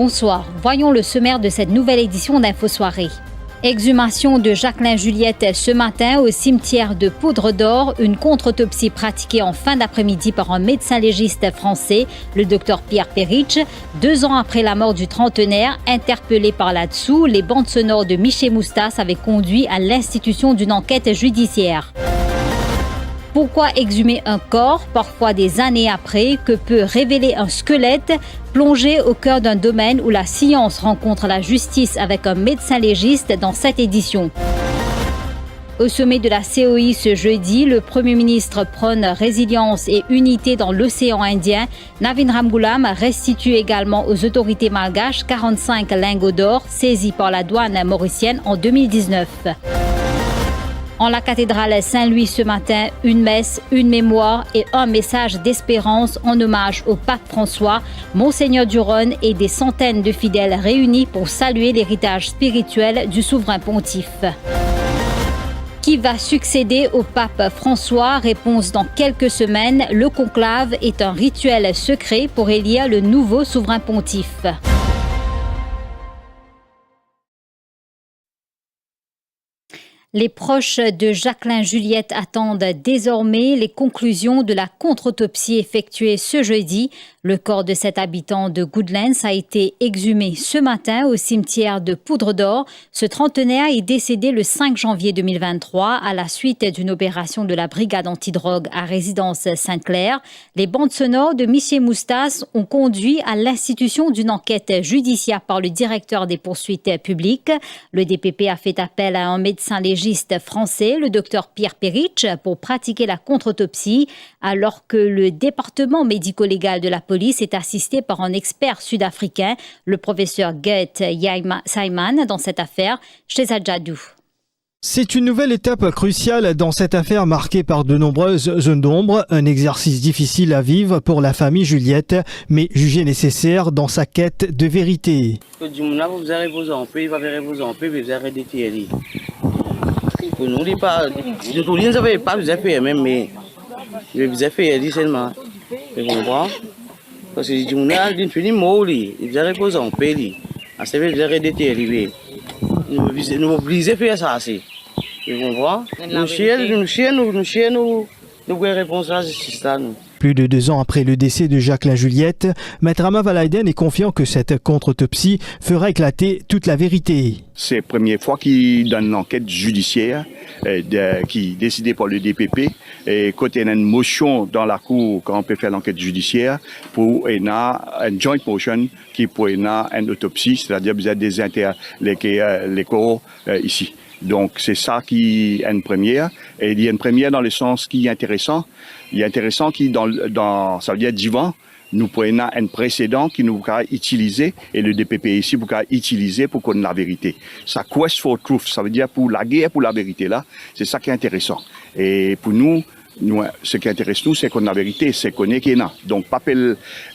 Bonsoir, voyons le sommaire de cette nouvelle édition d'Info Soirée. Exhumation de Jacqueline Juliette ce matin au cimetière de Poudre d'Or, une contre-autopsie pratiquée en fin d'après-midi par un médecin légiste français, le docteur Pierre Perich. 2 ans après la mort du trentenaire, interpellé par là-dessous, les bandes sonores de Michel Moustas avaient conduit à l'institution d'une enquête judiciaire. Pourquoi exhumer un corps, parfois des années après, que peut révéler un squelette, plongé au cœur d'un domaine où la science rencontre la justice avec un médecin légiste dans cette édition? Au sommet de la COI ce jeudi, le Premier ministre prône résilience et unité dans l'océan Indien. Navin Ramgoolam restitue également aux autorités malgaches 45 lingots d'or saisis par la douane mauricienne en 2019. En la cathédrale Saint-Louis ce matin, une messe, une mémoire et un message d'espérance en hommage au pape François, Monseigneur Duron et des centaines de fidèles réunis pour saluer l'héritage spirituel du souverain pontife. Qui va succéder au pape François? Réponse dans quelques semaines. Le conclave est un rituel secret pour élire le nouveau souverain pontife. Les proches de Jacqueline Juliette attendent désormais les conclusions de la contre-autopsie effectuée ce jeudi. Le corps de cet habitant de Goodlands a été exhumé ce matin au cimetière de Poudre d'Or. Ce trentenaire est décédé le 5 janvier 2023 à la suite d'une opération de la brigade antidrogue à résidence Sainte-Claire. Les bandes sonores de Michel Moustas ont conduit à l'institution d'une enquête judiciaire par le directeur des poursuites publiques. Le DPP a fait appel à un médecin légiste français, le docteur Pierre Perich, pour pratiquer la contre-autopsie, alors que le département médico-légal de la police est assisté par un expert sud-africain, le professeur Geert Snyman, dans cette affaire, chez Adjadou. C'est une nouvelle étape cruciale dans cette affaire marquée par de nombreuses zones d'ombre, un exercice difficile à vivre pour la famille Juliette, mais jugé nécessaire dans sa quête de vérité. Pour nous, il pas, tout le monde savait pas vous avez même, mais vous avez fait seulement. Vous comprenez? Parce que si on a une finie molle, il vous a reposé en paix. À ce moment, vous avez déterrivé. Nous obligez à faire ça assez. Vous comprenez? Nous avons réponse à ce. Plus de 2 ans après le décès de Jacqueline Juliette, Maître Ama Valaiden est confiant que cette contre-autopsie fera éclater toute la vérité. C'est la première fois qu'il donne une enquête judiciaire qui est décidée par le DPP. Et quand il y a une motion dans la cour, quand on peut faire l'enquête judiciaire, pour une joint motion qui pour une autopsie, c'est-à-dire vous avez les corps ici. Donc c'est ça qui est une première. Et il y a une première dans le sens qui est intéressant. Il est intéressant qui dans ça veut dire divan, nous prenons un précédent qui nous pouvons utiliser et le DPP ici pour utiliser pour connaître la vérité. Ça quest for truth, ça veut dire pour la guerre pour la vérité là, c'est ça qui est intéressant. Et pour nous, ce qui intéresse nous, c'est qu'on a la vérité, c'est qu'on est qu'il y a. Donc pas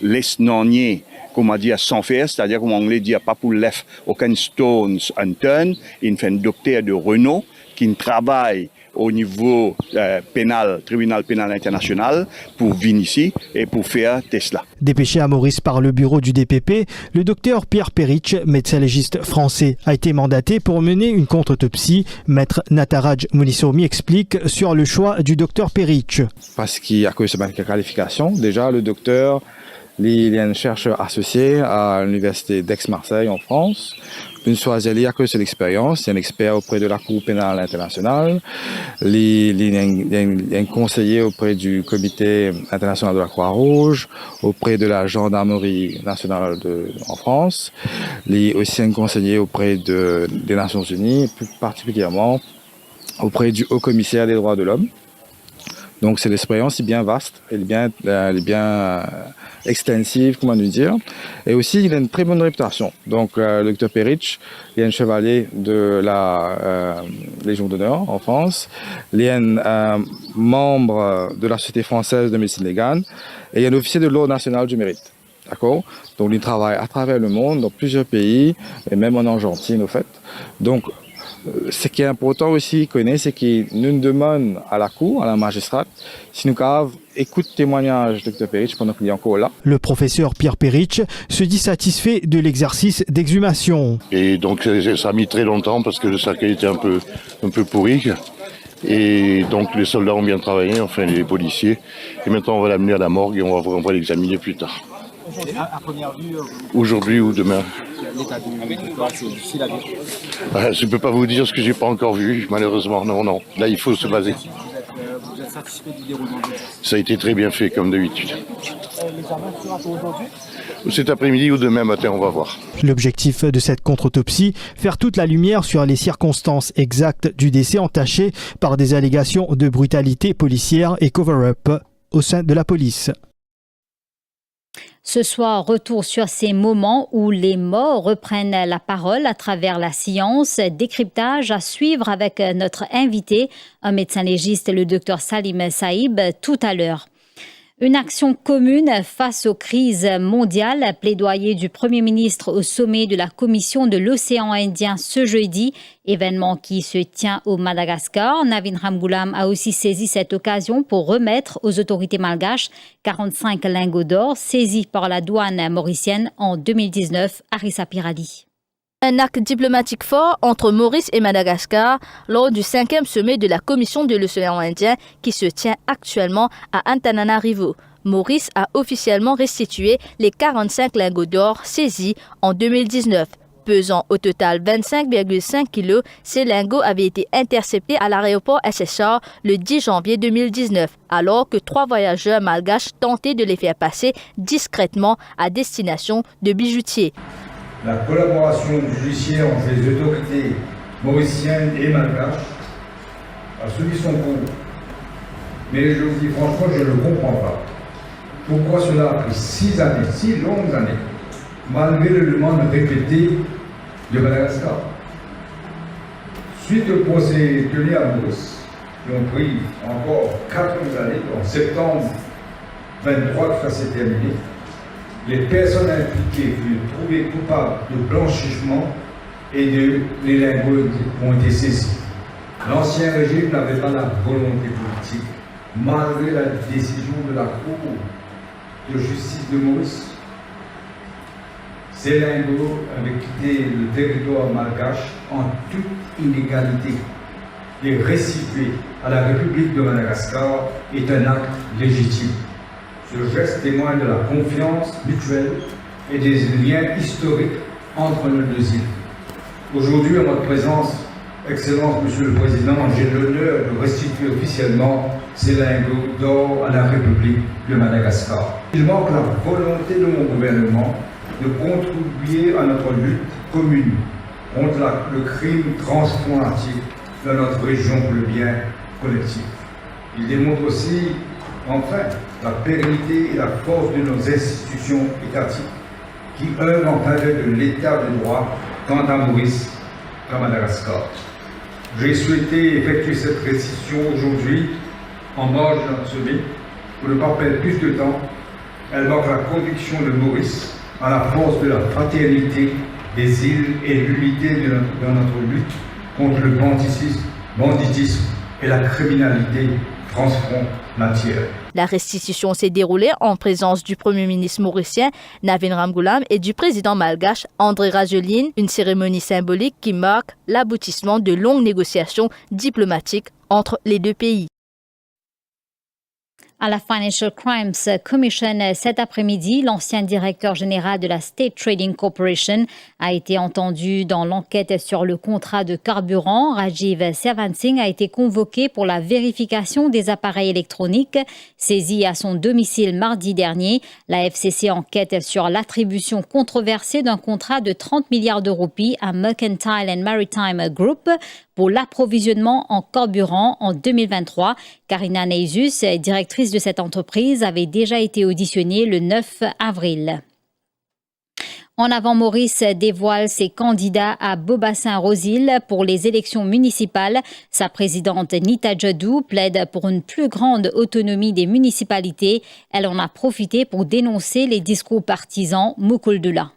laisse non nier, comment dire, sans faire, c'est-à-dire comme en anglais dit pas pour left aucun stones unturned. Il fait un docteur de renom qui travaille au niveau tribunal pénal international pour venir ici et pour faire Tesla. Dépêché à Maurice par le bureau du DPP, le docteur Pierre Perich, médecin légiste français, a été mandaté pour mener une contre-autopsie. Maître Nataraj Munissomi explique sur le choix du docteur Perich. Parce qu'il y a que cette qualification. Déjà, le docteur, il est un chercheur associé à l'université d'Aix-Marseille en France. Une fois, il y a que c'est l'expérience, il est un expert auprès de la Cour pénale internationale, il est un conseiller auprès du Comité international de la Croix-Rouge, auprès de la Gendarmerie nationale en France, il est aussi un conseiller auprès des Nations Unies, plus particulièrement auprès du Haut-Commissaire des droits de l'homme. Donc c'est l'expérience est bien vaste, elle est bien extensive, comment nous dire. Et aussi, il a une très bonne réputation. Donc le docteur Perich, il est un chevalier de la Légion d'honneur en France. Il est un membre de la Société française de médecine légale et il est un officier de l'Ordre national du mérite. D'accord? Donc il travaille à travers le monde, dans plusieurs pays, et même en Argentine au fait. Donc Ce qui est important aussi connaître, c'est qu'il nous demande à la cour, à la magistrate, si nous avons écoute témoignage de Dr Peritch pendant qu'il est encore là. Le professeur Pierre Peritch se dit satisfait de l'exercice d'exhumation. Et donc ça a mis très longtemps parce que le cercueil était un peu pourri. Et donc les soldats ont bien travaillé, enfin les policiers. Et maintenant on va l'amener à la morgue et on va l'examiner plus tard. Aujourd'hui ou demain. Je ne peux pas vous dire ce que j'ai pas encore vu, malheureusement. Non. Là, il faut se baser. Vous êtes satisfait du déroulement du geste? Ça a été très bien fait, comme d'habitude. L'examen sera pour aujourd'hui? Cet après-midi ou demain matin, on va voir. L'objectif de cette contre-autopsie, faire toute la lumière sur les circonstances exactes du décès entaché par des allégations de brutalité policière et cover-up au sein de la police. Ce soir, retour sur ces moments où les morts reprennent la parole à travers la science. Décryptage à suivre avec notre invité, un médecin légiste, le Dr Salim Saïb, tout à l'heure. Une action commune face aux crises mondiales, plaidoyer du Premier ministre au sommet de la Commission de l'océan Indien ce jeudi, événement qui se tient au Madagascar. Navin Ramgoolam a aussi saisi cette occasion pour remettre aux autorités malgaches 45 lingots d'or saisis par la douane mauricienne en 2019. Arissa Pirali. Un acte diplomatique fort entre Maurice et Madagascar lors du 5e sommet de la Commission de l'océan Indien qui se tient actuellement à Antananarivo. Maurice a officiellement restitué les 45 lingots d'or saisis en 2019. Pesant au total 25,5 kg, ces lingots avaient été interceptés à l'aéroport SSR le 10 janvier 2019, alors que 3 voyageurs malgaches tentaient de les faire passer discrètement à destination de bijoutiers. La collaboration judiciaire entre les autorités mauriciennes et malgaches a suivi son cours. Mais je vous dis franchement, je ne comprends pas. Pourquoi cela a pris 6 années, 6 longues années, malgré les demandes répétées de Madagascar. Suite au procès tenu à Maurice, qui ont pris encore 4 années, en septembre 23 que ça s'est terminé, les personnes impliquées furent trouvées coupables de blanchiment et les lingots ont été saisis. L'ancien régime n'avait pas la volonté politique, malgré la décision de la Cour de justice de Maurice. Ces lingots avaient quitté le territoire malgache en toute inégalité. Les restituer à la République de Madagascar est un acte légitime. Ce geste témoigne de la confiance mutuelle et des liens historiques entre nos deux îles. Aujourd'hui, en votre présence, Excellence, Monsieur le Président, j'ai l'honneur de restituer officiellement ces lingots d'or à la République de Madagascar. Il manque la volonté de mon gouvernement de contribuer à notre lutte commune contre le crime transfrontalier dans notre région pour le bien collectif. Il démontre aussi, enfin, la pérennité et la force de nos institutions étatiques qui œuvrent en faveur de l'état de droit tant à Maurice qu'à Madagascar. J'ai souhaité effectuer cette restitution aujourd'hui en marge de notre sommet pour ne pas perdre plus de temps. Elle marque la conviction de Maurice à la force de la fraternité des îles et l'unité dans notre lutte contre le banditisme et la criminalité transfrontalière. La restitution s'est déroulée en présence du Premier ministre mauricien Navin Ramgoolam et du président malgache André Rajoelina, une cérémonie symbolique qui marque l'aboutissement de longues négociations diplomatiques entre les deux pays. À la Financial Crimes Commission cet après-midi, l'ancien directeur général de la State Trading Corporation a été entendu dans l'enquête sur le contrat de carburant. Rajiv Servansingh a été convoqué pour la vérification des appareils électroniques saisis à son domicile mardi dernier. La FCC enquête sur l'attribution controversée d'un contrat de 30 milliards de roupies à Mercantile and Maritime Group pour l'approvisionnement en carburant en 2023. Karina Neisus, directrice de cette entreprise, avait déjà été auditionnée le 9 avril. En avant, Maurice dévoile ses candidats à Beaubassin-Rosil pour les élections municipales. Sa présidente Nita Jadou plaide pour une plus grande autonomie des municipalités. Elle en a profité pour dénoncer les discours partisans Mukuldula.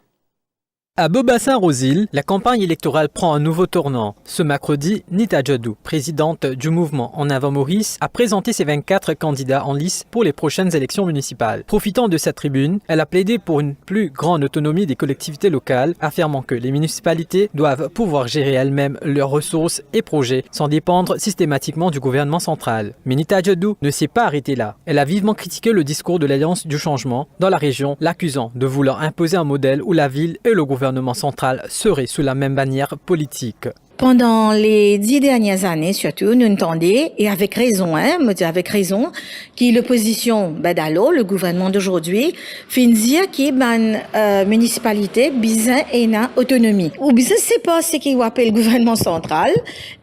À Beaubassin-Rosil, la campagne électorale prend un nouveau tournant. Ce mercredi, Nita Djadou, présidente du mouvement En Avant Maurice, a présenté ses 24 candidats en lice pour les prochaines élections municipales. Profitant de cette tribune, elle a plaidé pour une plus grande autonomie des collectivités locales, affirmant que les municipalités doivent pouvoir gérer elles-mêmes leurs ressources et projets sans dépendre systématiquement du gouvernement central. Mais Nita Djadou ne s'est pas arrêtée là. Elle a vivement critiqué le discours de l'Alliance du changement dans la région, l'accusant de vouloir imposer un modèle où la ville et le gouvernement central serait sous la même bannière politique. Pendant les 10 dernières années, surtout, nous entendons, et avec raison, avec raison, que l'opposition, d'alors, le gouvernement d'aujourd'hui, fin dire que municipalité, besoin et autonomie. Ou besoin, c'est pas ce qu'on appelle le gouvernement central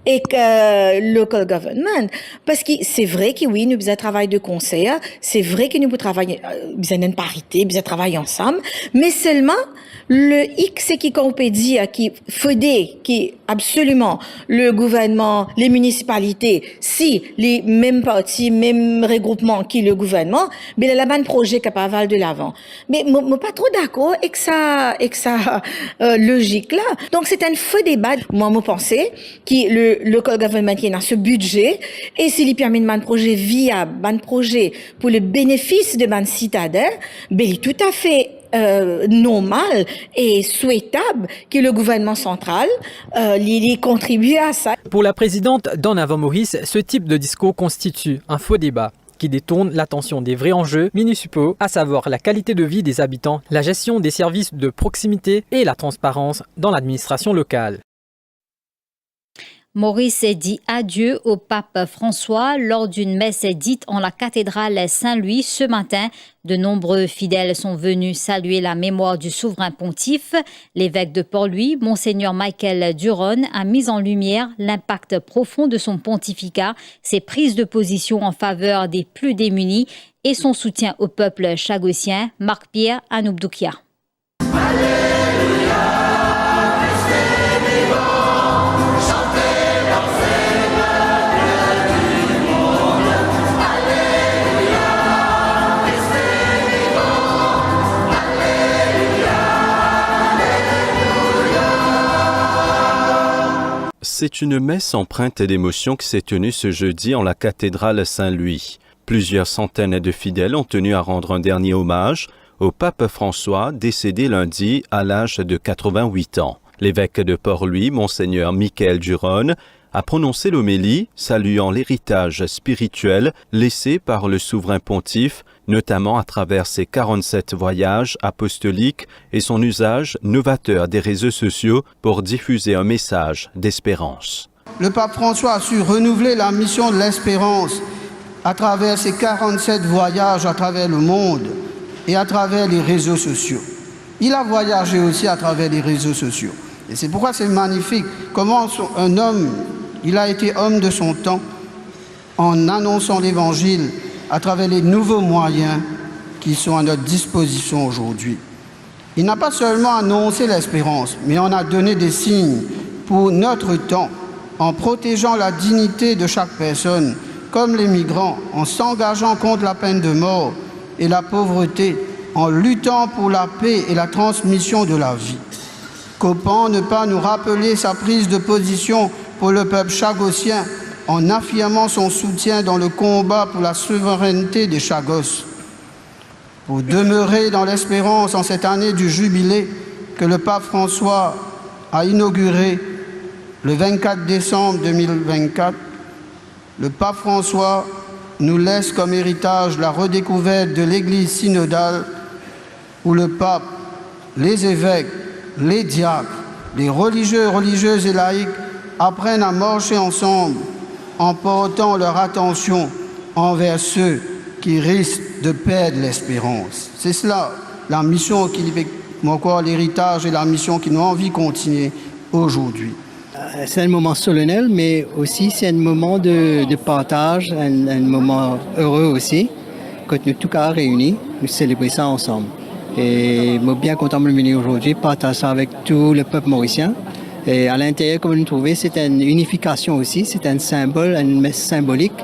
et que local government. Parce que c'est vrai que oui, nous besoin travailler de concert, c'est vrai que nous pouvons travailler, besoin d'une parité, besoin travailler ensemble, mais seulement, le X, c'est qu'on peut dire qu'il faudrait absolument le gouvernement, les municipalités, si les mêmes partis, mêmes regroupements qui le gouvernement, mais il y a un projet capable de l'avant. Mais moi pas trop d'accord avec ça logique là. Donc c'est un faux débat. Moi pensais que le local government qui a ce budget et s'il permet de un projet viable, un projet pour le bénéfice de man citadins, ben il est tout à fait normal et souhaitable que le gouvernement central y contribue à ça. Pour la présidente d'En Avant Maurice, ce type de discours constitue un faux débat qui détourne l'attention des vrais enjeux municipaux, à savoir la qualité de vie des habitants, la gestion des services de proximité et la transparence dans l'administration locale. Maurice dit adieu au pape François lors d'une messe dite en la cathédrale Saint-Louis ce matin. De nombreux fidèles sont venus saluer la mémoire du souverain pontife. L'évêque de Port-Louis, Monseigneur Michael Duron, a mis en lumière l'impact profond de son pontificat, ses prises de position en faveur des plus démunis et son soutien au peuple chagossien. Marc-Pierre Anoubdoukia. C'est une messe empreinte d'émotion qui s'est tenue ce jeudi en la cathédrale Saint-Louis. Plusieurs centaines de fidèles ont tenu à rendre un dernier hommage au pape François, décédé lundi à l'âge de 88 ans. L'évêque de Port-Louis, Monseigneur Michael Duron, a prononcé l'homélie saluant l'héritage spirituel laissé par le souverain pontife, notamment à travers ses 47 voyages apostoliques et son usage novateur des réseaux sociaux pour diffuser un message d'espérance. Le pape François a su renouveler la mission de l'espérance à travers ses 47 voyages à travers le monde et à travers les réseaux sociaux. Il a voyagé aussi à travers les réseaux sociaux. Et c'est pourquoi c'est magnifique comment un homme, il a été homme de son temps en annonçant l'Évangile à travers les nouveaux moyens qui sont à notre disposition aujourd'hui. Il n'a pas seulement annoncé l'espérance, mais on a donné des signes pour notre temps en protégeant la dignité de chaque personne, comme les migrants, en s'engageant contre la peine de mort et la pauvreté, en luttant pour la paix et la transmission de la vie. Comment ne pas nous rappeler sa prise de position pour le peuple chagossien en affirmant son soutien dans le combat pour la souveraineté des Chagos. Pour demeurer dans l'espérance en cette année du jubilé que le pape François a inauguré le 24 décembre 2024, le pape François nous laisse comme héritage la redécouverte de l'Église synodale où le pape, les évêques, les diacres, les religieux, religieuses et laïcs apprennent à marcher ensemble en portant leur attention envers ceux qui risquent de perdre l'espérance. C'est cela, la mission qui encore l'héritage et la mission qui nous a envie de continuer aujourd'hui. C'est un moment solennel, mais aussi c'est un moment de partage, un moment heureux aussi, quand nous tous cas réunis, nous célébrons ça ensemble. Et je suis bien content de venir aujourd'hui, partager ça avec tout le peuple mauricien. Et à l'intérieur, comme vous trouvez, c'est une unification aussi, c'est un symbole, une messe symbolique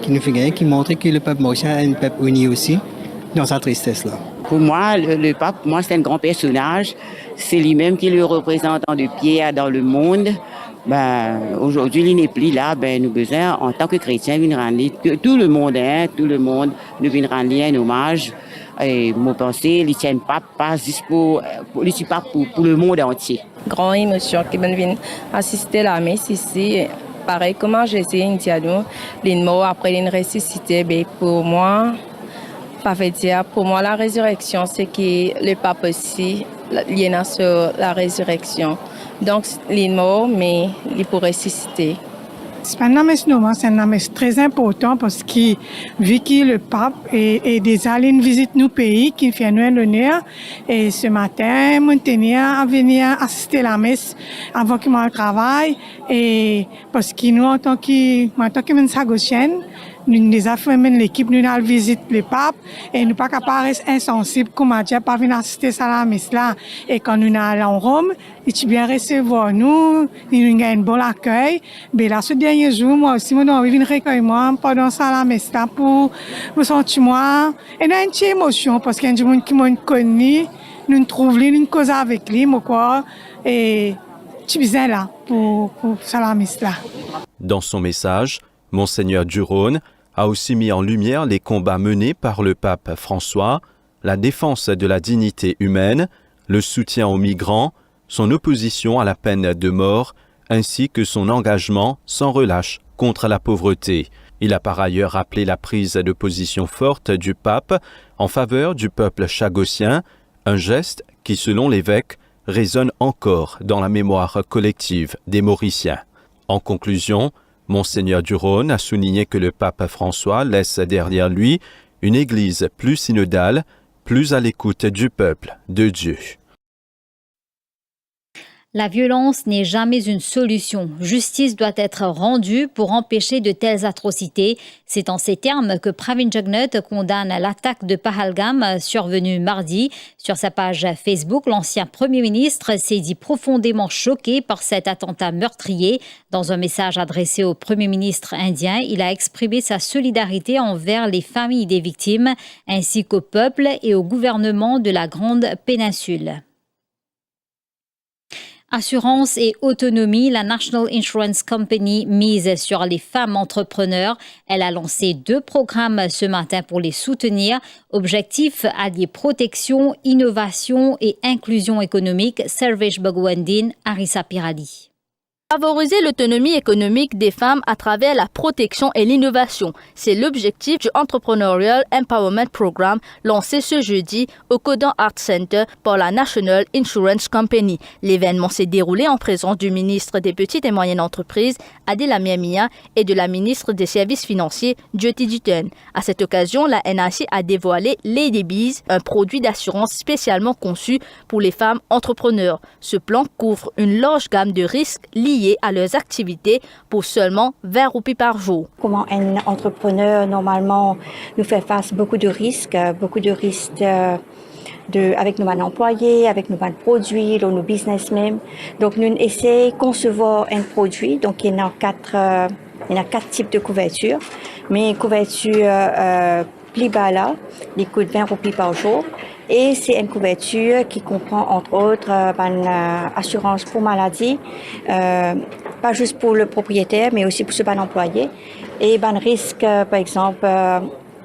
qui nous fait gagner, qui montre que le peuple mauricien est un peuple uni aussi dans sa tristesse-là. Pour moi, le pape, moi, c'est un grand personnage. C'est lui-même qui le représente de pierre dans le monde. Aujourd'hui, il n'est plus là. Nous besoin, en tant que chrétiens, que tout le monde, nous vient rendre un hommage. Et moi, je pense que le pape pas juste pour le monde entier. Grande émotion qui vient assister à la messe ici. Pareil, comment j'ai essayé une dialogue, les morts après une ressuscité, pour moi, ça veut dire, pour moi, la résurrection, c'est que le pape aussi, il est sur la résurrection. Donc, les morts, mais il pourrait ressusciter. C'est un message très important parce que vu que le pape est déjà allé visiter nos pays, qui fait nous un honneur, et ce matin, je tenais à venir assister à la messe avant que je travaille, et parce que nous, en tant que Sagosienne, nous déjà fait l'équipe, nous allons visiter le pape et nous pas capables rester insensibles comme à dire pas venir assister à la messe là. Et quand nous allons en Rome, ils bien recevoir nous, ils nous un bon accueil. Mais là, ce dernier jour, moi aussi, moi, j'ai envie de recueillir moi pendant ça la messe là pour me sentir moi. Et j'ai une petite émotion parce qu'il y a des gens qui m'ont connu, nous trouvons une cause avec lui, moi quoi. Et je suis bien là pour ça la messe là. Dans son message, Monseigneur Duron a aussi mis en lumière les combats menés par le pape François, la défense de la dignité humaine, le soutien aux migrants, son opposition à la peine de mort, ainsi que son engagement sans relâche contre la pauvreté. Il a par ailleurs appelé la prise de position forte du pape en faveur du peuple chagossien, un geste qui, selon l'évêque, résonne encore dans la mémoire collective des Mauriciens. En conclusion, Monseigneur Duron a souligné que le pape François laisse derrière lui une église plus synodale, plus à l'écoute du peuple de Dieu. La violence n'est jamais une solution. Justice doit être rendue pour empêcher de telles atrocités. C'est en ces termes que Pravin Jugnauth condamne l'attaque de Pahalgam survenue mardi. Sur sa page Facebook, l'ancien Premier ministre s'est dit profondément choqué par cet attentat meurtrier. Dans un message adressé au Premier ministre indien, il a exprimé sa solidarité envers les familles des victimes, ainsi qu'au peuple et au gouvernement de la Grande Péninsule. Assurance et autonomie, la National Insurance Company mise sur les femmes entrepreneurs. Elle a lancé 2 programmes ce matin pour les soutenir. Objectif, allier protection, innovation et inclusion économique. Servesh Bhagwandin, Arisa Pirali. Favoriser l'autonomie économique des femmes à travers la protection et l'innovation. C'est l'objectif du Entrepreneurial Empowerment Programme lancé ce jeudi au Kodan Art Center par la National Insurance Company. L'événement s'est déroulé en présence du ministre des Petites et Moyennes Entreprises, Adil Amiamia, et de la ministre des Services financiers, Jyoti Dutton. À cette occasion, la NAC a dévoilé Lady Bees, un produit d'assurance spécialement conçu pour les femmes entrepreneurs. Ce plan couvre une large gamme de risques liés à leurs activités pour seulement 20 roupies par jour. Comment un entrepreneur normalement nous fait face à beaucoup de risques avec nos employés, avec nos produits, nos business même. Donc nous essayons de concevoir un produit. Donc il y a 4 types de couverture, mais couverture plus bas là, qui coûte 20 roupies par jour. Et c'est une couverture qui comprend entre autres assurance pour maladie, pas juste pour le propriétaire, mais aussi pour ce employé. Et risque, par exemple,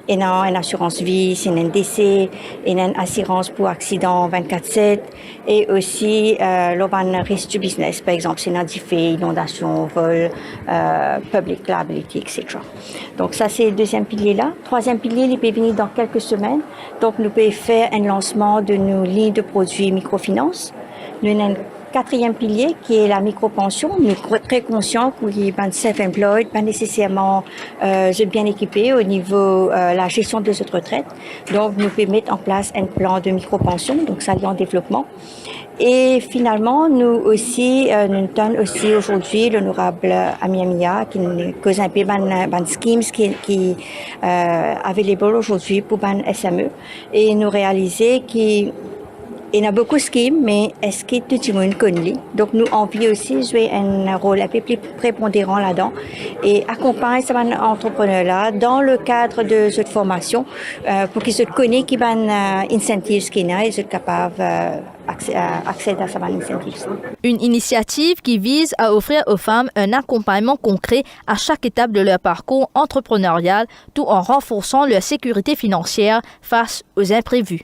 il y a une assurance vie, c'est un décès, il y a une assurance pour accident 24/7, et aussi le risque du business, par exemple, c'est un défait, inondation, vol, public liability, etc. Donc ça, c'est le deuxième pilier-là. Troisième pilier, il peut venir dans quelques semaines. Donc nous pouvons faire un lancement de nos lignes de produits microfinance. Nous avons un 4e pilier qui est la micropension. Nous sommes très conscients que les self-employed, pas nécessairement bien équipés au niveau la gestion de cette retraite. Donc nous pouvons mettre en place un plan de micropension, donc ça est en développement. Et finalement, nous aussi, nous donnons aussi aujourd'hui l'honorable Amiamia qui nous cause un peu ban schemes qui available aujourd'hui pour ban SME, et nous réaliser qui il y a beaucoup de schemes, mais est-ce que tout le monde connaît? Donc, nous, on veut aussi jouer un rôle un peu plus prépondérant là-dedans et accompagner ces entrepreneurs-là dans le cadre de cette formation pour qu'ils se connaissent qui van incentives qu'ils ont et soient capables accéder à ces incentives. Une initiative qui vise à offrir aux femmes un accompagnement concret à chaque étape de leur parcours entrepreneurial, tout en renforçant leur sécurité financière face aux imprévus.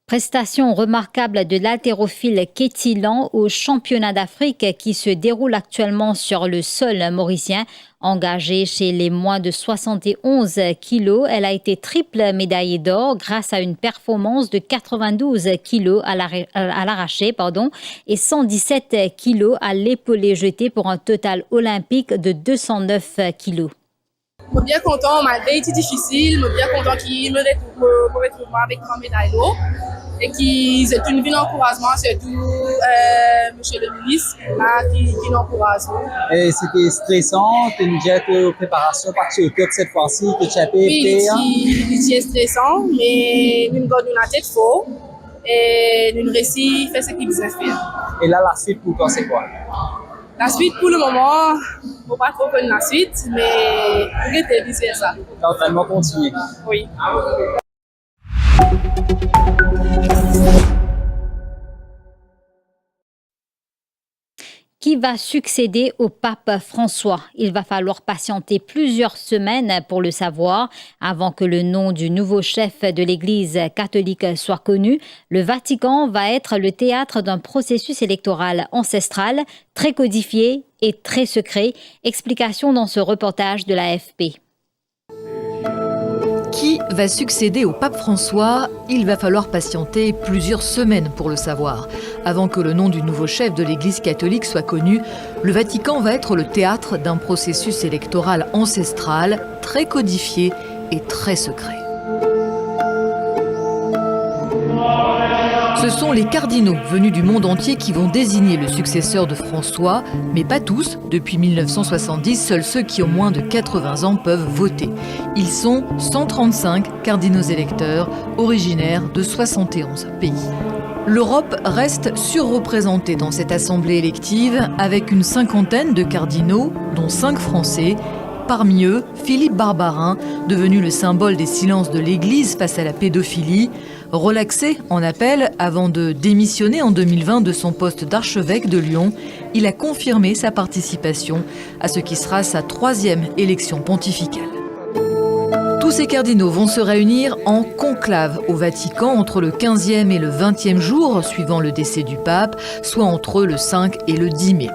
Prestation remarquable de l'haltérophile Katie Lang au championnat d'Afrique qui se déroule actuellement sur le sol mauricien. Engagée chez les moins de 71 kilos, elle a été triple médaillée d'or grâce à une performance de 92 kilos à l'arraché et 117 kilos à l'épaulé jeté pour un total olympique de 209 kilos. Je suis bien content, malgré été difficile, je suis bien content qu'il me retrouve avec 3 médailles d'or et qu'ils aient une vie d'encouragement, surtout monsieur le ministre qui l'encourage. Et c'était stressant, tu nous disais que préparation partie au top cette fois-ci, que tu as pu faire. Oui, c'est stressant, mais nous avons une tête forte et nous réussissons à faire ce qu'ils devaient faire. Et là, la suite pour toi, c'est quoi? La suite, pour le moment, il ne faut pas trop connaître la suite, mais on est visé à ça. L'entraînement continue. Oui. Qui va succéder au pape François? Il va falloir patienter plusieurs semaines pour le savoir. Avant que le nom du nouveau chef de l'Église catholique soit connu, le Vatican va être le théâtre d'un processus électoral ancestral, très codifié et très secret. Explication dans ce reportage de l'AFP. Qui va succéder au pape François? Il va falloir patienter plusieurs semaines pour le savoir. Avant que le nom du nouveau chef de l'Église catholique soit connu, le Vatican va être le théâtre d'un processus électoral ancestral, très codifié et très secret. Ce sont les cardinaux venus du monde entier qui vont désigner le successeur de François, mais pas tous. Depuis 1970, seuls ceux qui ont moins de 80 ans peuvent voter. Ils sont 135 cardinaux électeurs, originaires de 71 pays. L'Europe reste surreprésentée dans cette assemblée élective, avec une cinquantaine de cardinaux, dont 5 Français. Parmi eux, Philippe Barbarin, devenu le symbole des silences de l'Église face à la pédophilie. Relaxé en appel avant de démissionner en 2020 de son poste d'archevêque de Lyon, il a confirmé sa participation à ce qui sera sa 3e élection pontificale. Tous ces cardinaux vont se réunir en conclave au Vatican entre le 15e et le 20e jour, suivant le décès du pape, soit entre le 5 et le 10 mai.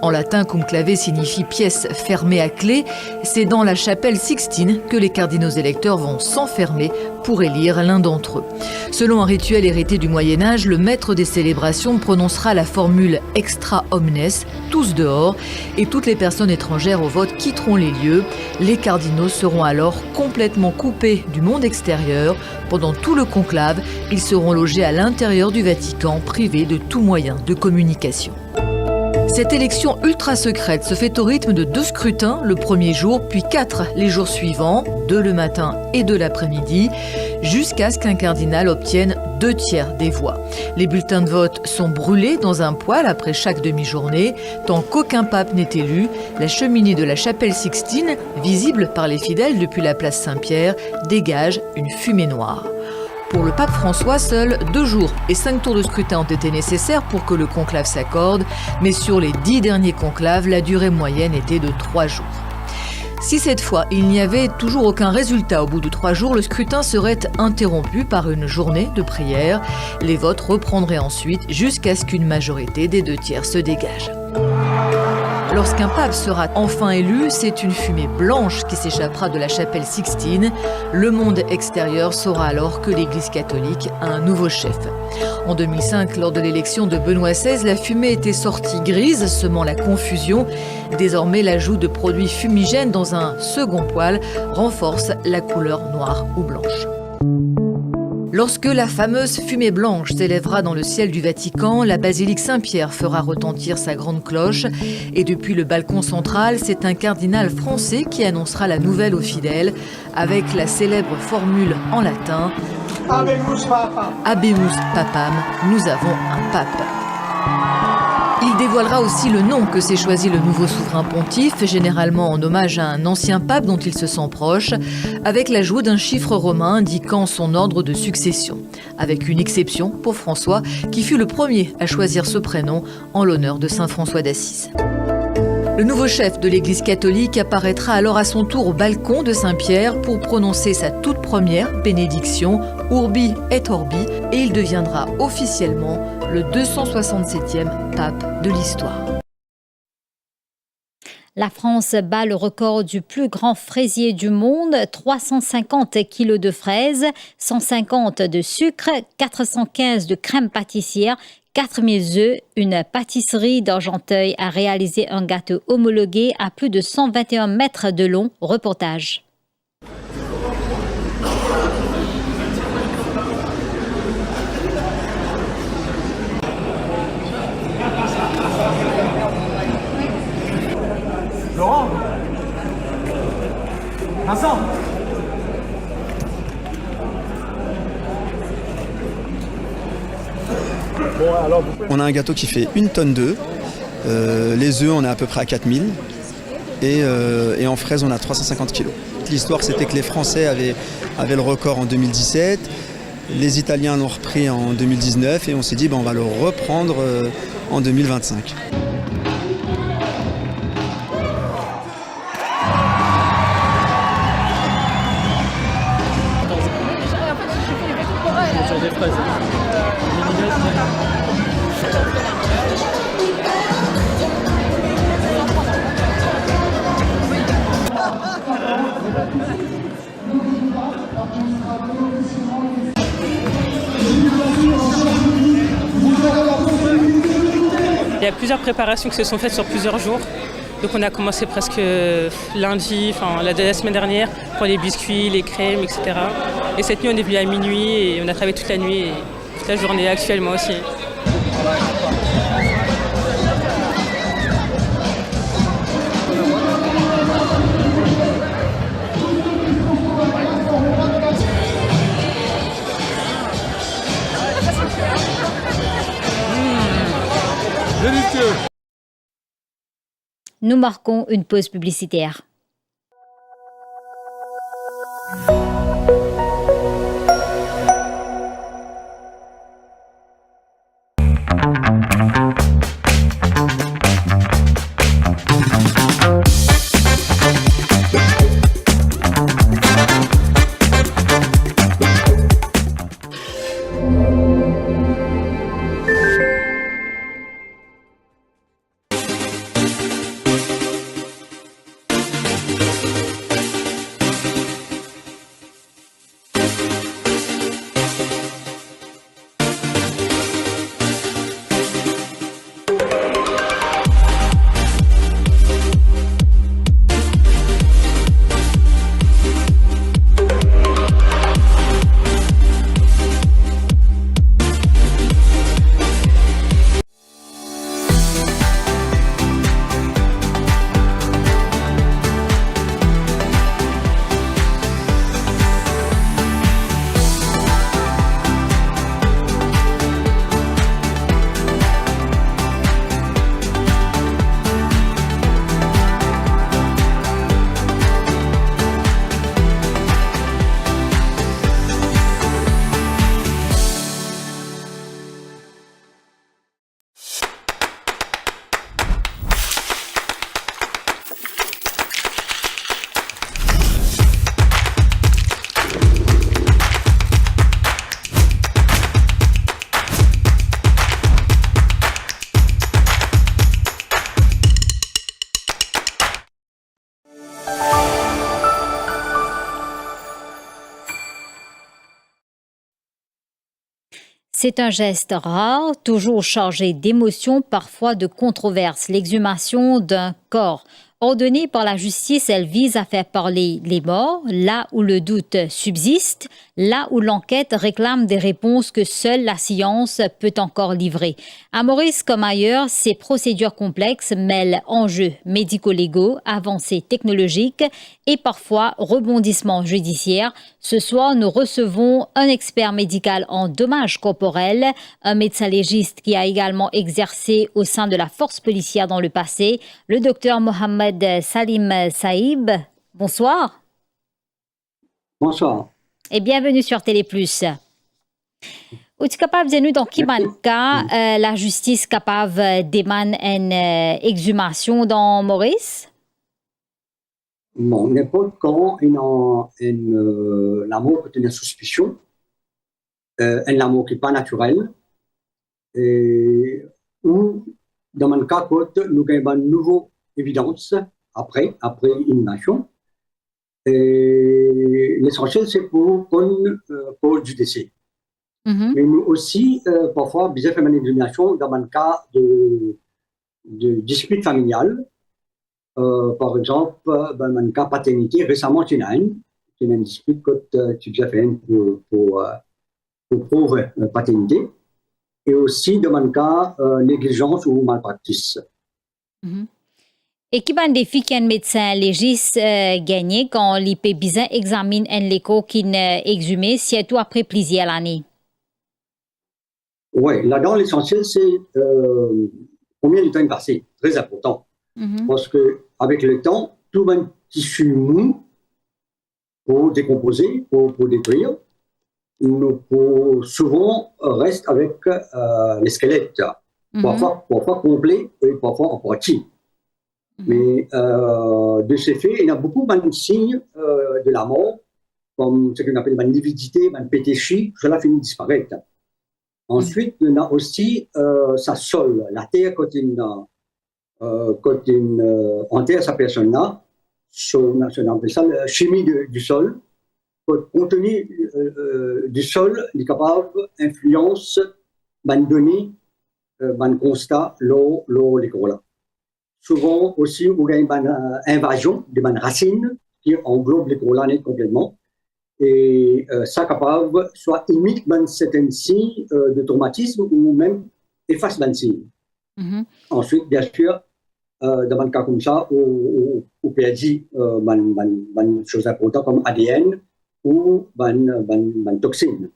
En latin, conclave signifie pièce fermée à clé. C'est dans la chapelle Sixtine que les cardinaux électeurs vont s'enfermer pour élire l'un d'entre eux. Selon un rituel hérité du Moyen-Âge, le maître des célébrations prononcera la formule extra omnes, tous dehors, et toutes les personnes étrangères au vote quitteront les lieux. Les cardinaux seront alors complètement coupés du monde extérieur. Pendant tout le conclave, ils seront logés à l'intérieur du Vatican, privés de tout moyen de communication. Cette élection ultra secrète se fait au rythme de 2 scrutins le premier jour, puis 4 les jours suivants, 2 le matin et 2 l'après-midi, jusqu'à ce qu'un cardinal obtienne 2/3 des voix. Les bulletins de vote sont brûlés dans un poêle après chaque demi-journée. Tant qu'aucun pape n'est élu, la cheminée de la chapelle Sixtine, visible par les fidèles depuis la place Saint-Pierre, dégage une fumée noire. Pour le pape François, seuls 2 jours et 5 tours de scrutin ont été nécessaires pour que le conclave s'accorde, mais sur les 10 derniers conclaves, la durée moyenne était de 3 jours. Si cette fois, il n'y avait toujours aucun résultat au bout de 3 jours, le scrutin serait interrompu par une journée de prière. Les votes reprendraient ensuite jusqu'à ce qu'une majorité des 2/3 se dégage. Lorsqu'un pape sera enfin élu, c'est une fumée blanche qui s'échappera de la chapelle Sixtine. Le monde extérieur saura alors que l'Église catholique a un nouveau chef. En 2005, lors de l'élection de Benoît XVI, la fumée était sortie grise, semant la confusion. Désormais, l'ajout de produits fumigènes dans un second poêle renforce la couleur noire ou blanche. Lorsque la fameuse fumée blanche s'élèvera dans le ciel du Vatican, la basilique Saint-Pierre fera retentir sa grande cloche. Et depuis le balcon central, c'est un cardinal français qui annoncera la nouvelle aux fidèles avec la célèbre formule en latin « Habemus Papam ». Habemus Papam, nous avons un pape. Il dévoilera aussi le nom que s'est choisi le nouveau souverain pontife, généralement en hommage à un ancien pape dont il se sent proche, avec l'ajout d'un chiffre romain indiquant son ordre de succession, avec une exception pour François, qui fut le premier à choisir ce prénom en l'honneur de saint François d'Assise. Le nouveau chef de l'Église catholique apparaîtra alors à son tour au balcon de Saint-Pierre pour prononcer sa toute première bénédiction, Urbi et Orbi, et il deviendra officiellement le 267e pape de l'histoire. La France bat le record du plus grand fraisier du monde, 350 kilos de fraises, 150 de sucre, 415 de crème pâtissière, 4000 œufs. Une pâtisserie d'Argenteuil a réalisé un gâteau homologué à plus de 121 mètres de long. Reportage. Laurent, Vincent. On a un gâteau qui fait 1 tonne d'œufs. Les œufs, on est à peu près à 4000. Et en fraises, on a 350 kilos. L'histoire, c'était que les Français avaient le record en 2017. Les Italiens l'ont repris en 2019. Et on s'est dit, on va le reprendre en 2025. Il y a plusieurs préparations qui se sont faites sur plusieurs jours. Donc on a commencé presque lundi, la semaine dernière, pour les biscuits, les crèmes, etc. Et cette nuit on est venu à minuit et on a travaillé toute la nuit et toute la journée actuellement aussi. Délicieux. Nous marquons une pause publicitaire. C'est un geste rare, toujours chargé d'émotions, parfois de controverses. L'exhumation d'un corps Ordonnée par la justice, elle vise à faire parler les morts, là où le doute subsiste, là où l'enquête réclame des réponses que seule la science peut encore livrer. À Maurice comme ailleurs, ces procédures complexes mêlent enjeux médico-légaux, avancées technologiques et parfois rebondissements judiciaires. Ce soir, nous recevons un expert médical en dommages corporels, un médecin légiste qui a également exercé au sein de la force policière dans le passé, le docteur Mohamed Salim Saïb. Bonsoir. Bonsoir. Et bienvenue sur Télé Plus. Êtes-vous capable de nous dire dans quel cas la justice capable d'émaner une exhumation dans Maurice? Bon, n'importe quand l'amour peut tenir suspicion, un amour qui n'est pas naturel, ou dans mon cas, quand nous avons une nouvelle évidence après inhumation. L'essentiel, c'est pour une cause du décès. Mais nous aussi, parfois, bien fait une exhumation dans un cas de dispute familiale. Par exemple, dans un cas paternité, récemment, il y a une dispute que tu as fait pour prouver paternité. Et aussi, dans un cas, négligence ou malpraxis. Et qui ban défi qu'un médecin légiste gagné quand l'IP-Bizin examine un léco qui n'est exhumé, surtout après plusieurs années? Oui, là-dedans, l'essentiel, c'est combien de temps est passé. Très important. Parce qu'avec le temps, tout un tissu mou pour décomposer, pour détruire, souvent reste avec les squelettes. Parfois complets et parfois en partie. Mais de ces faits, il y a beaucoup de signes de la mort, comme ce qu'on appelle la lividité, la pétéchie, cela finit de disparaître. Ensuite, il y a aussi sa sol, la terre quand il enterre sa personne-là, on appelle ça la chimie du sol. Le contenu du sol est capable d'influence, de donner, de constat, l'eau, les là. Souvent aussi, il y a une invasion de racines qui englobe les colonnes complètement. Et ça capable soit imite certains signes de traumatisme ou même efface un signe. Ensuite, bien sûr, dans un cas comme ça, on peut dire une chose importante comme ADN ou une toxine.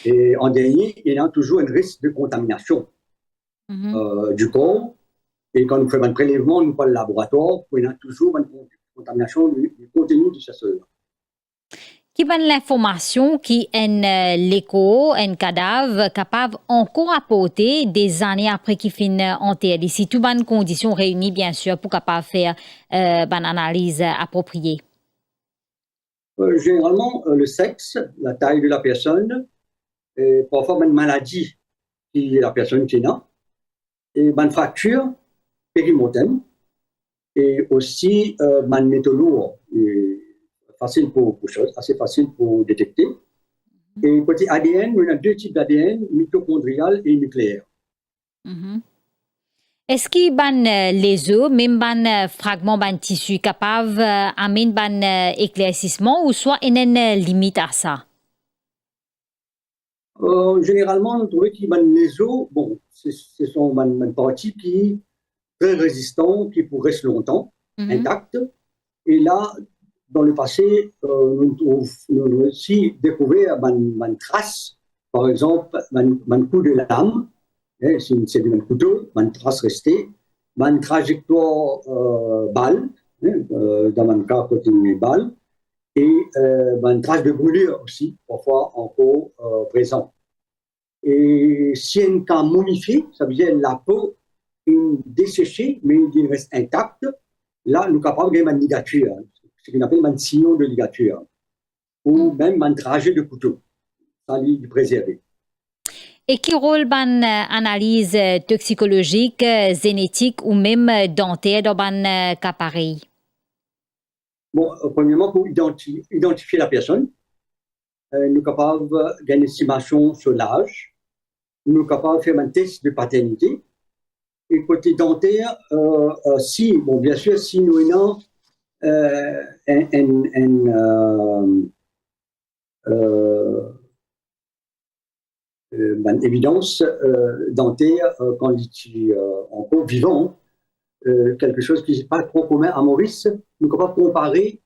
Et en dernier, il y a toujours un risque de contamination du corps. Et quand nous faisons un prélèvement, nous parlons de laboratoire, il y a toujours une contamination du contenu du chasseur. Qui donne l'information qui est l'écho, un cadavre capable encore apporter des années après qu'il finit enterré. Si toutes les conditions réunies, bien sûr, pour capable faire une analyse appropriée. Généralement, le sexe, la taille de la personne, et parfois une maladie qui est la personne qui est là, et une fracture périmortème, et aussi une métaux lourd. Facile assez facile pour détecter. Et côté ADN, on a deux types d'ADN, mitochondrial et nucléaire. Est-ce qu'il y les os, même ban fragments ban tissu capables d'amener ban éclaircissement ou soit il y a une limite à ça? Généralement, on trouve qu'il y a les os, bon, ce sont une partie qui est très résistante, qui pourrait rester longtemps, intacte. Et là, dans le passé, nous avons aussi découvert une trace, par exemple, un coup de lame, c'est un couteau, une trace restée, une trajectoire balle, dans un cas côté une balle, et une trace de brûlure aussi, parfois encore présent. Et si un cas momifié, ça veut dire la peau est desséchée, mais il reste intacte, là, nous sommes capables de faire une ligature. Ce qu'on appelle un sillon de ligature, ou même un trajet de couteau, ça lui préserver. Et quel rôle ban analyse toxicologique, génétique ou même dentaire dans ban cas pareil? Bon, premièrement, pour identifier la personne, nous sommes capables d'une estimation sur l'âge, nous sommes capables de faire un test de paternité, Et côté dentaire, si, bon, bien sûr, si nous avons une évidence dentaire quand il est encore vivant, quelque chose qui n'est pas trop commun à Maurice, nous ne pouvons pas comparer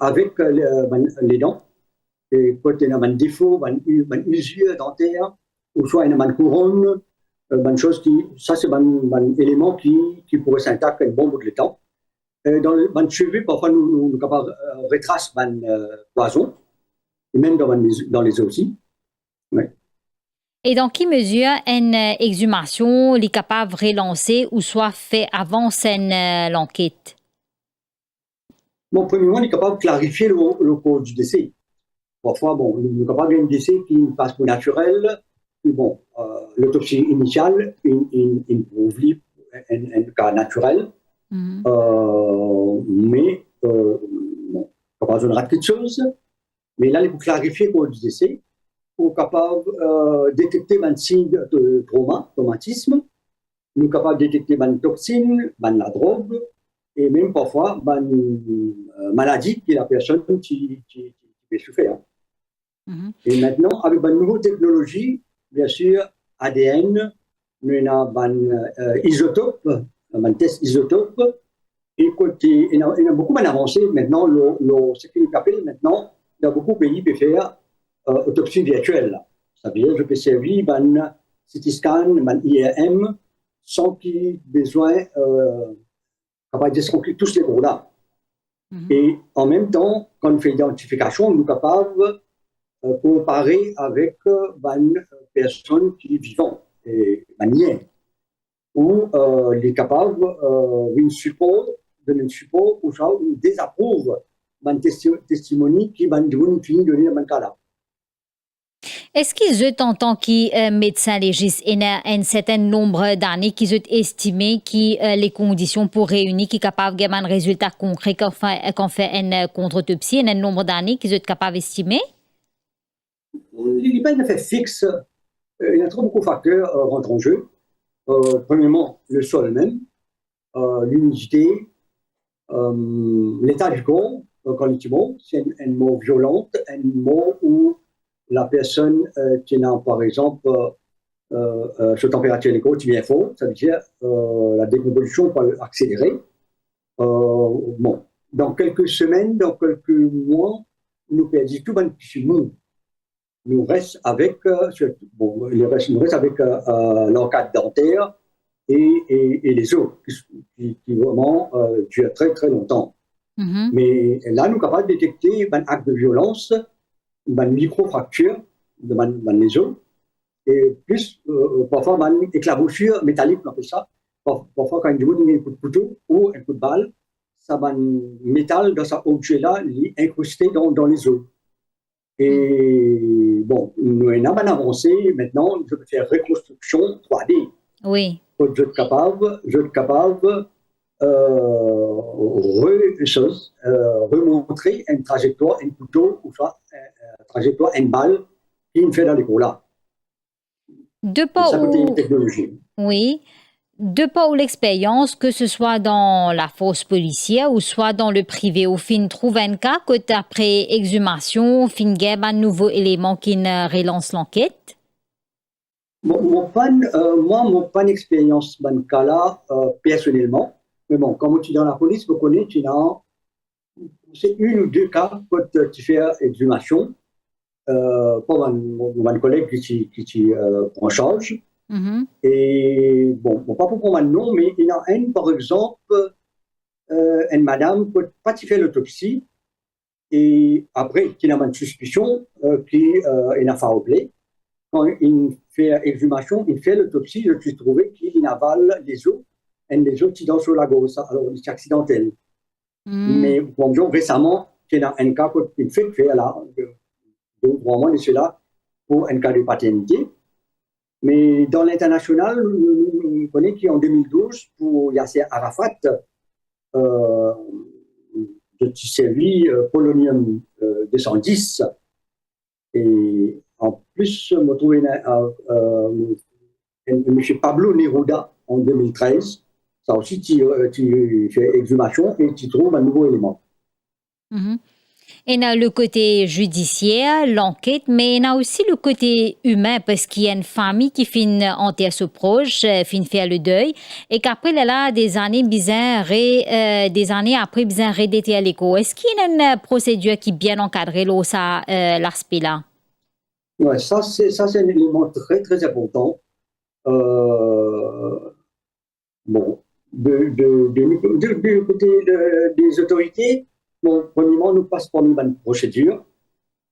avec les dents. Et quand il y a un défaut, une usure dentaire, ou soit une couronne, chose qui, ça c'est un élément qui pourrait s'intact un bon bout de temps. Dans les cheveux, parfois nous sommes capables de retracer un poison, et même dans les os aussi. Ouais. Et dans quelle mesure une exhumation est capable de relancer ou soit fait avant l'enquête? Bon, premièrement, on est capable de clarifier le cause du décès. Parfois, bon, nous sommes capables d'un décès qui passe pour naturel. Puis bon, l'autopsie initiale, il prouve un cas naturel. Mais, bon, on n'a pas besoin de quelque chose. Mais là, il faut clarifier le cause du décès pour être capable de détecter un signe de traumatisme. Nous sommes capables de détecter une toxine, la drogue, et même parfois une maladie qui est la personne qui peut souffrir. Et maintenant, avec une nouvelle technologie, bien sûr, ADN, nous avons un isotope, un test isotope, et il y a beaucoup d'avancées maintenant. Ce qu'on appelle maintenant, dans beaucoup de pays, peut faire autopsie virtuelle. Ça veut dire que je peux servir un CT scan, un IRM, sans qu'il y ait besoin de distinguer tous les gros là. Et en même temps, quand on fait l'identification, nous sommes capables de comparer avec une personne qui est vivante, et un lien, où il est capable de donner un support ou ça, ou désapprouve un testimony qui va donner un cas là. Est-ce qu'ils ont, en tant que médecin légiste, un certain nombre d'années qu'ils ont estimé que les conditions pour réunir, qui sont capables de gagner un résultat concret quand on fait une contre-autopsie, un nombre d'années qu'ils sont capables d'estimer? Il n'est pas un effet fixe. Il y a trop beaucoup de facteurs rentrent en jeu. Premièrement, le sol même, l'humidité, l'état du corps, quand il est mort, c'est un mot violent, un mot où la personne qui a, par exemple, sa température des corps qui vient fort, ça veut dire la décomposition peut accélérer. Bon, dans quelques semaines, dans quelques mois, nous perdons tout le tissu mou. Nous reste avec, l'encadre dentaire et les os qui vraiment durent très très longtemps. Mais là, nous sommes capables de détecter un acte de violence, une micro-fracture de les os, et plus parfois une éclaboussure métallique, on appelle ça. Parfois, quand il y a un coup de couteau ou un coup de balle, ça va un métal dans cet objet-là, incrusté dans les os. Et bon, nous avons une avancée. Maintenant, je peux faire reconstruction 3D. Oui. Je suis capable remontrer une trajectoire, un couteau, ou soit une trajectoire, une balle, qui me fait dans les cours-là. Une technologie. Oui. De par l'expérience, que ce soit dans la force policière ou soit dans le privé, au fin trouve un cas que après exhumation, fin gagne un nouveau élément qui relance l'enquête? Moi, mon pas d'expérience dans ce cas-là, personnellement. Mais bon, comme tu es dans la police, vous connaissez, c'est une ou deux cas que tu fais exhumation. Pour un collègue qui prend en charge. Et bon, pas pour prendre un nom, mais il y en a un, par exemple, une madame qui n'a pas fait l'autopsie, et après, qui a une suspicion qu'il a fait oublier. Quand il fait exhumation, il fait l'autopsie, je suis trouvé qu'il avale les os, et les os qui dansent sur la gauche, alors c'est accidentel. Mais bon, récemment, il y a un cas qu'il fait là, donc vraiment, c'est là pour un cas de paternité. Mais dans l'international, on connaît qu'en 2012, pour Yasser Arafat, de servi polonium 210. Et en plus, je me trouvais M. Pablo Neruda, en 2013. Ça aussi, tu fais exhumation et tu trouves un nouveau élément. Et il y a le côté judiciaire, l'enquête, mais il y a aussi le côté humain, parce qu'il y a une famille qui finit enterrer ce proche, finit faire le deuil, et qu'après, là, des années après, besoin redéter à l'écho. Est-ce qu'il y a une procédure qui est bien encadrée, là, ça, l'aspect-là? Ouais, ça, c'est un élément très, très important. Bon, du côté des autorités, bon, premièrement, nous passons par une procédure.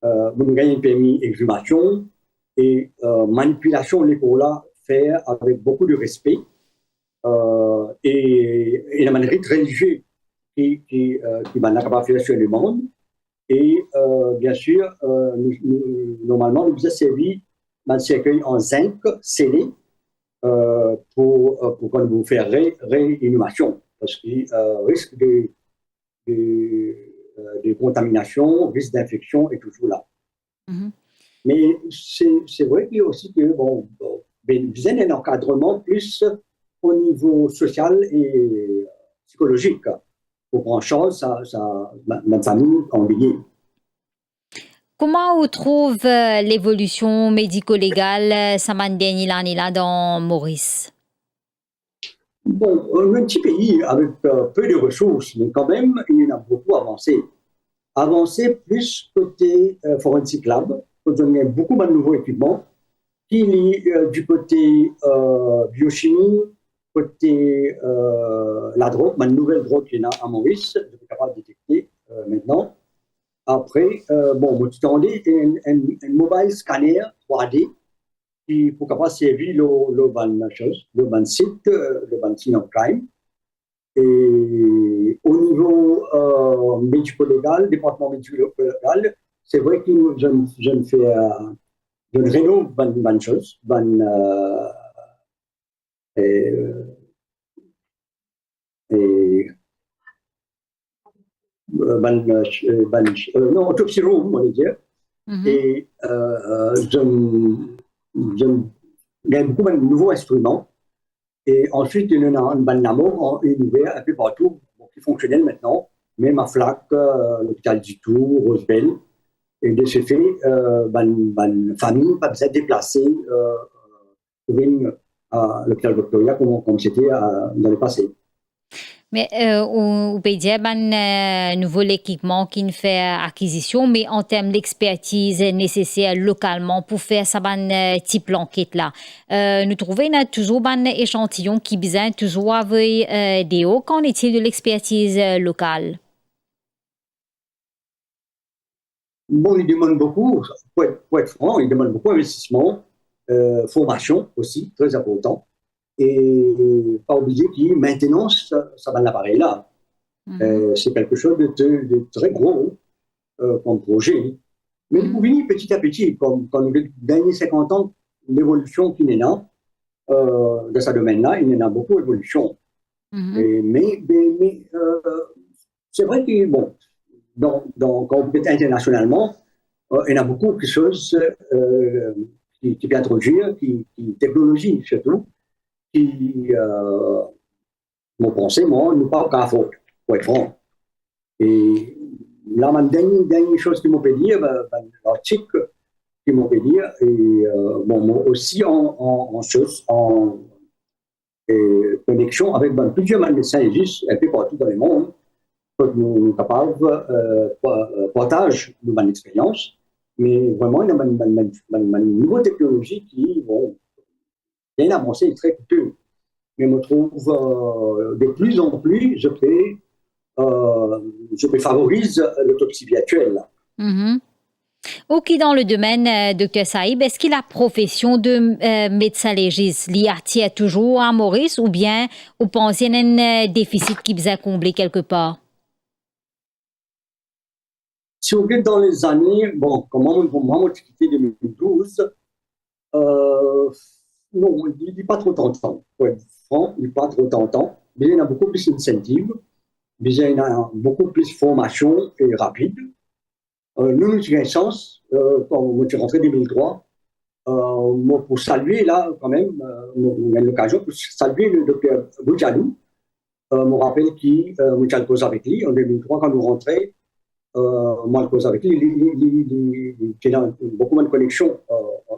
Nous gagnons un permis d'exhumation et manipulation de l'écho-là fait avec beaucoup de respect. Et la manière religieuse qui va capable faire sur le monde. Et bien sûr, normalement, nous avons servi un cercueil en zinc scellé pour qu'on vous faire réinhumation, parce qu'il risque de contamination, risque d'infection est toujours là. Mais c'est vrai qu'il y a aussi que besoin d'un encadrement plus au niveau social et psychologique pour prendre en charge ma famille endeuillée. Comment on trouve l'évolution médico-légale l'année là dans Maurice? Bon, un petit pays avec peu de ressources, mais quand même, il en a beaucoup avancé. Avancé plus côté Forensic Lab, où on a beaucoup de nouveaux équipements, qui est du côté biochimie, côté la drogue, ma nouvelle drogue qui est à Maurice, je suis capable de détecter maintenant. Après, bon, tu t'en dis, un mobile scanner 3D qui pour capable servir le ban site, le ban crime. Et au niveau médico-légal, département médico-légal, c'est vrai que je ne fais, je ne rénove ban chose, non, autopsie room, on va dire. Et je gagne beaucoup de nouveaux instruments. Et ensuite, il y a un banamo univers un peu partout, qui est fonctionnel maintenant, même à Flac, l'hôpital du Tour, Rosebell. Et de ce fait, famille pas besoin de déplacer à l'hôpital Victoria comme c'était dans le passé. Mais on peut dire nouveau équipement qui ne fait acquisition, mais en termes d'expertise nécessaire localement pour faire ça type d'enquête là. Nous trouvons toujours un échantillon qui besoin toujours avec des hauts. Qu'en est-il de l'expertise locale? Bon, il demande beaucoup, pour être franc, il demande beaucoup d'investissement, formation aussi, très important. Et pas oublier que maintenance, ça va l'appareil là. C'est quelque chose de très gros comme projet. Mais vous venez petit à petit, comme quand nous gagnons 50 ans, l'évolution qui est là, dans ce domaine-là, il y en a beaucoup d'évolution. Mais c'est vrai que, bon, quand on peut internationalement, il y en a beaucoup de choses qui peut introduire, qui technologie surtout, qui m'ont pensé, moi, nous pas qu'à faute, pour être franc. Et là, ma dernière chose qu'ils m'ont fait dire, l'article qu'ils m'ont fait dire, et bon, aussi en connexion avec plusieurs médecins légistes un peu partout dans le monde, pour que nous sommes capables de partager notre expérience, mais vraiment, il y a une nouvelle technologie qui, bon, bien avancé, très coûteux. Mais je me trouve de plus en plus, je peux favoriser l'autopsie virtuelle. Ok, dans le domaine, Dr Saïb, est-ce que la profession de médecin légiste l'y attire toujours à Maurice ou bien vous pensez qu'il y a un déficit qui vous a comblé quelque part? Si on regarde dans les années, bon, comment moi, j'ai quitté 2012, non, il n'est pas trop tentant. Pour être franc, il n'est pas trop tentant. Mais il y en a beaucoup plus d'incentives. Mais il y en a beaucoup plus de formation et rapide. Nous avons eu chance, quand je suis rentré en 2003, pour saluer là quand même, on a l'occasion pour saluer le docteur Boudjalou. Je me rappelle qui je cause avec lui en 2003 quand nous rentrions. Moi, je cause avec lui. Il a beaucoup de connexions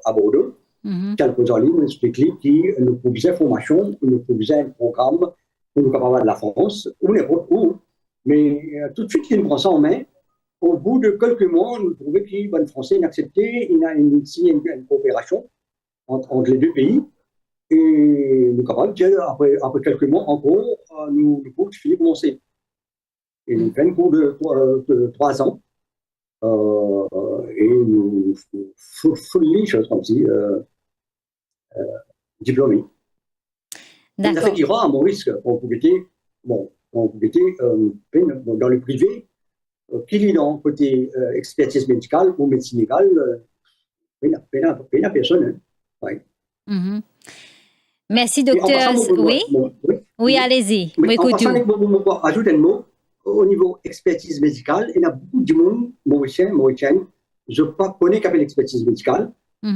à Bordeaux. Je cause avec lui, il explique qu'il nous proposait formation, il nous proposait un programme pour nous capables de la France, ou n'importe où. Mais tout de suite, il prend ça en main. Au bout de quelques mois, nous trouvons que les Français ont accepté, il a signé une coopération entre les deux pays. Et nous sommes capables de dire, après quelques mois, encore, nous pouvons commencer. Et nous faisons un cours de 3 ans. Et nous faisons les choses comme si, diplômés. D'accord. Ça fait qu'il y aura à mon risque. On pouvait dans le privé, qu'il est dans le côté expertise médicale ou médecine légale, il n'y a personne. Hein. Ouais. Merci, docteur. Oui, allez-y. En passant, je ajoute un mot. Au niveau expertise médicale, il y a beaucoup de monde, mauricienne, je ne connais qu'appelle l'expertise médicale. Et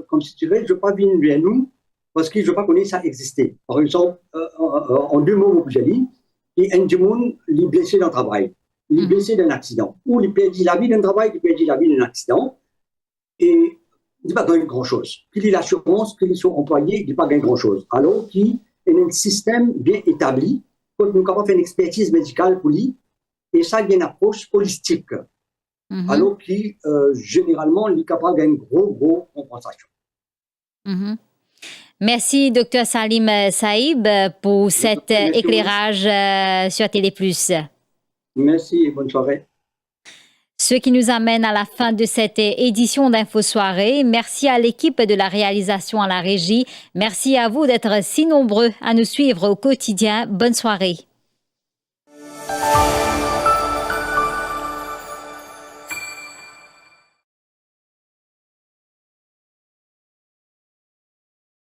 comme si tu veux, je ne pas venir vers nous parce que je ne pas connais ça existait. Par exemple, en 2 mots, je dis, il y a un monde qui est blessé dans le travail, il est blessé d'un accident, ou il perd la vie d'un travail, il perd la vie d'un accident, et il ne pas gagner grand-chose. Qu'il ait l'assurance, qu'il soit employé, il ne pas gagner grand-chose. Alors qu'il y a un système bien établi, quand nous sommes capables de faire une expertise médicale pour lui, et ça, il y a une approche holistique. Alors qui, généralement, il est capable d'une grosse compensation. Merci, Dr Salim Saïb, pour cet éclairage sur Télé+. Merci et bonne soirée. Ce qui nous amène à la fin de cette édition d'Info Soirée. Merci à l'équipe de la réalisation à la régie. Merci à vous d'être si nombreux à nous suivre au quotidien. Bonne soirée.